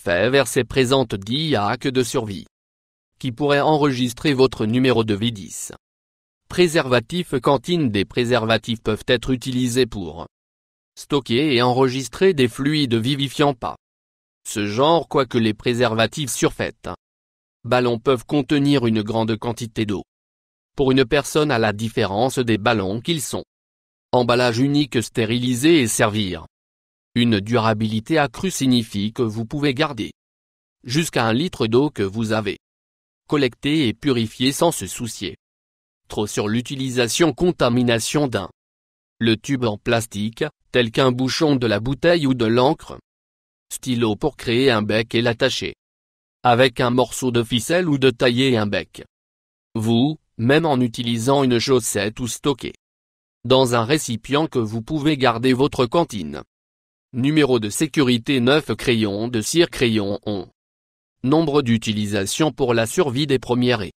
fait verser présente 10 hacks de survie qui pourraient enregistrer votre numéro de V10. Préservatifs cantine. Des préservatifs peuvent être utilisés pour stocker et enregistrer des fluides vivifiants pas ce genre, quoique les préservatifs surfaits ballons peuvent contenir une grande quantité d'eau. Pour une personne, à la différence des ballons qu'ils sont emballage unique, stérilisé et servir. Une durabilité accrue signifie que vous pouvez garder jusqu'à 1 litre d'eau que vous avez collecté et purifié sans se soucier trop sur l'utilisation contamination d'un le tube en plastique, tel qu'un bouchon de la bouteille ou de l'encre. Stylo pour créer un bec et l'attacher avec un morceau de ficelle ou de tailler un bec. Vous, même en utilisant une chaussette ou stocker dans un récipient que vous pouvez garder votre cantine. Numéro de sécurité 9 crayons de cire. Crayons ont nombre d'utilisations pour la survie des premières et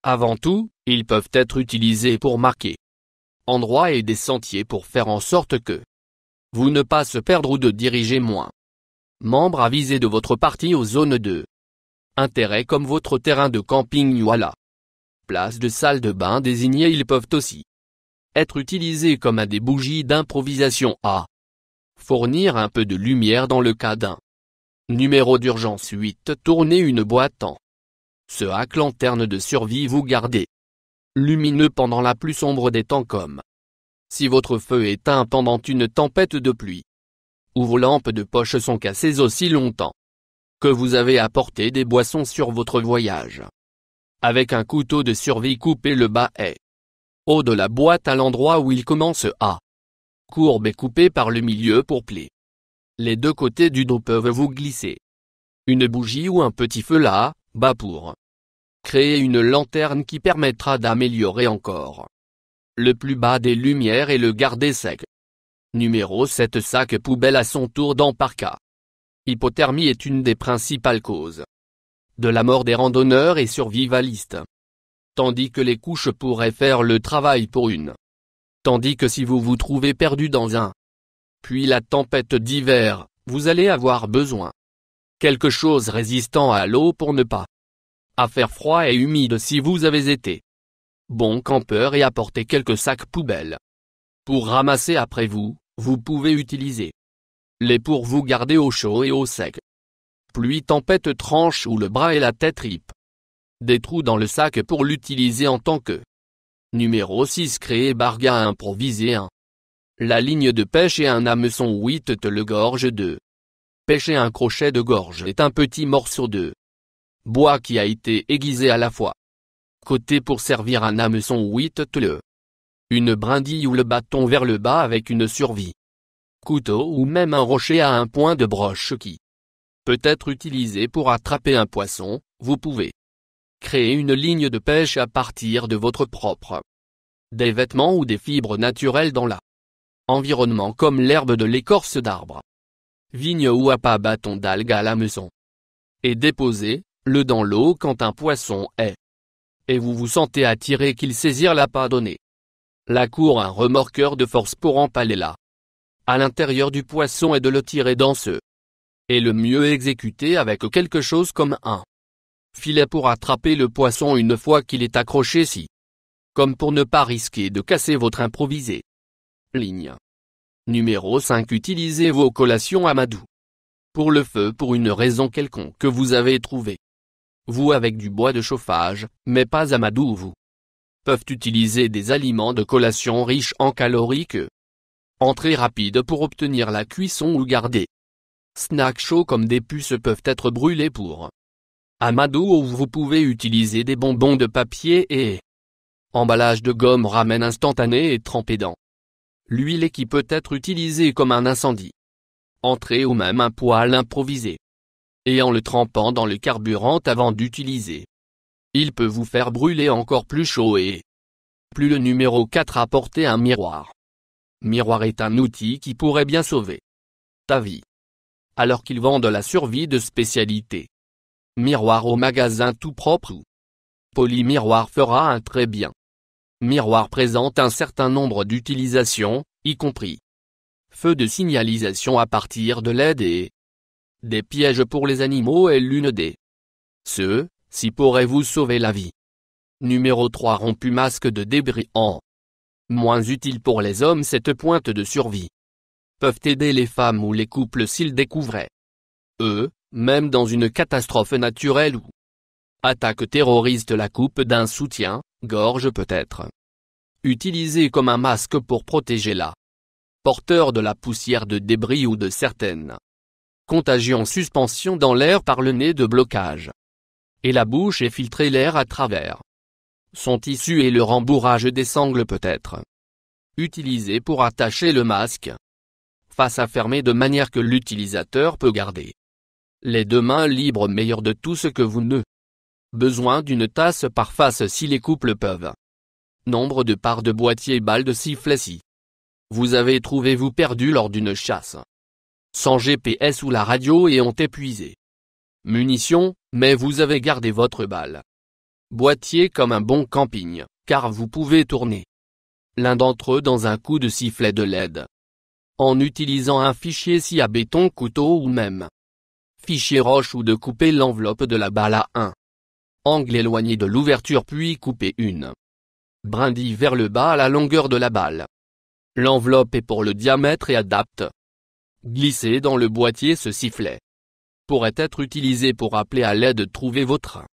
avant tout, ils peuvent être utilisés pour marquer endroits et des sentiers pour faire en sorte que vous ne pas se perdre ou de diriger moins. Membre avisé de votre partie aux zones de intérêt comme votre terrain de camping ou à la place de salle de bain désignée. Ils peuvent aussi être utilisés comme des bougies d'improvisation à fournir un peu de lumière dans le cas d'un numéro d'urgence. 8 tournez une boîte en ce hack lanterne de survie. Vous gardez lumineux pendant la plus sombre des temps, comme si votre feu est éteint pendant une tempête de pluie ou vos lampes de poche sont cassées aussi longtemps que vous avez apporté des boissons sur votre voyage. Avec un couteau de survie, coupez le bas et haut de la boîte à l'endroit où il commence à courbe et coupez par le milieu pour plier. Les deux côtés du dos peuvent vous glisser une bougie ou un petit feu là, bas pour créer une lanterne qui permettra d'améliorer encore le plus bas des lumières et le garder sec. Numéro 7 sac poubelle à son tour. Dans par cas, hypothermie est une des principales causes de la mort des randonneurs et survivalistes. Tandis que les couches pourraient faire le travail pour une. Tandis que si vous vous trouvez perdu dans un puis la tempête d'hiver, vous allez avoir besoin quelque chose résistant à l'eau pour ne pas à faire froid et humide. Si vous avez été bon campeur et apporté quelques sacs poubelles pour ramasser après vous, vous pouvez utiliser les pour vous garder au chaud et au sec. Pluie, tempête, tranche ou le bras et la tête rip. Des trous dans le sac pour l'utiliser en tant que numéro 6 créer barga improviser 1. La ligne de pêche et un hameçon. 8 le gorge de pêcher. Un crochet de gorge est un petit morceau de bois qui a été aiguisé à la fois côté pour servir un hameçon. 8 le une brindille ou le bâton vers le bas avec une survie couteau ou même un rocher à un point de broche qui peut être utilisé pour attraper un poisson. Vous pouvez créer une ligne de pêche à partir de votre propre des vêtements ou des fibres naturelles dans l'environnement comme l'herbe de l'écorce d'arbre, vigne ou appât. Bâton d'algue à l'hameçon et déposez-le dans l'eau quand un poisson est et vous vous sentez attiré qu'il saisir l'appât. Donnez la cour un remorqueur de force pour empaler là à l'intérieur du poisson et de le tirer dans ce et le mieux exécuté avec quelque chose comme un filet pour attraper le poisson une fois qu'il est accroché, si comme pour ne pas risquer de casser votre improvisé ligne. Numéro 5 utilisez vos collations amadou pour le feu. Pour une raison quelconque que vous avez trouvé vous avec du bois de chauffage, mais pas amadou, vous peuvent utiliser des aliments de collation riches en calories que entrée rapide pour obtenir la cuisson ou garder snacks chauds comme des puces peuvent être brûlés pour amadou. Ou vous pouvez utiliser des bonbons de papier et emballage de gomme ramen instantané et trempé dans l'huile et qui peut être utilisé comme un incendie entrée ou même un poêle improvisé et en le trempant dans le carburant avant d'utiliser. Il peut vous faire brûler encore plus chaud et plus. Le numéro 4 apporter un miroir. Miroir est un outil qui pourrait bien sauver ta vie alors qu'ils vendent la survie de spécialité. Miroir au magasin tout propre ou Polymiroir fera un très bien. Miroir présente un certain nombre d'utilisations, y compris feu de signalisation à partir de LED et Des pièges pour les animaux est l'une des ceux-ci pourraient vous sauver la vie. Numéro 3. Rompu masque de débris en moins utile pour les hommes. Cette pointe de survie peuvent aider les femmes ou les couples s'ils découvraient même dans une catastrophe naturelle ou attaque terroriste. La coupe d'un soutien-gorge peut être utilisée comme un masque pour protéger la porteur de la poussière, de débris ou de certaines contagions. Suspension dans l'air par le nez de blocage et la bouche et filtrer l'air à travers son tissu, et le rembourrage des sangles peut être utilisé pour attacher le masque face à fermer de manière que l'utilisateur peut garder les deux mains libres. Meilleur de tout ce que vous ne besoin d'une tasse par face si les couples peuvent. Nombre de parts de boîtier balles de sifflet. Si vous avez trouvé perdu lors d'une chasse sans GPS ou la radio et ont épuisé munitions, mais vous avez gardé votre balle boîtier comme un bon camping, car vous pouvez tourner l'un d'entre eux dans un coup de sifflet de LED en utilisant un fichier scie à béton, couteau ou même fichier roche, ou de couper l'enveloppe de la balle à un angle éloigné de l'ouverture, puis couper une brindille vers le bas à la longueur de la balle. L'enveloppe est pour le diamètre et adapte. Glisser dans le boîtier. Ce sifflet pourrait être utilisé pour appeler à l'aide, trouver votre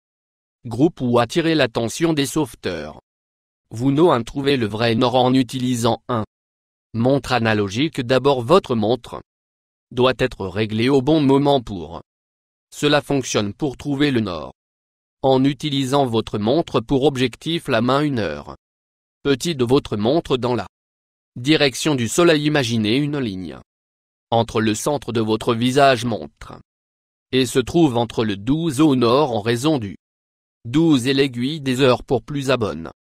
groupe ou attirer l'attention des sauveteurs. Vous n'en trouvez le vrai nord en utilisant un montre analogique. D'abord, votre montre doit être réglée au bon moment. Pour cela fonctionne pour trouver le nord en utilisant votre montre pour objectif, la main 1 heure petit de votre montre dans la direction du soleil. Imaginez une ligne entre le centre de votre visage montre et se trouve entre le 12 au nord en raison du 12 et l'aiguille des heures. Pour plus abonne.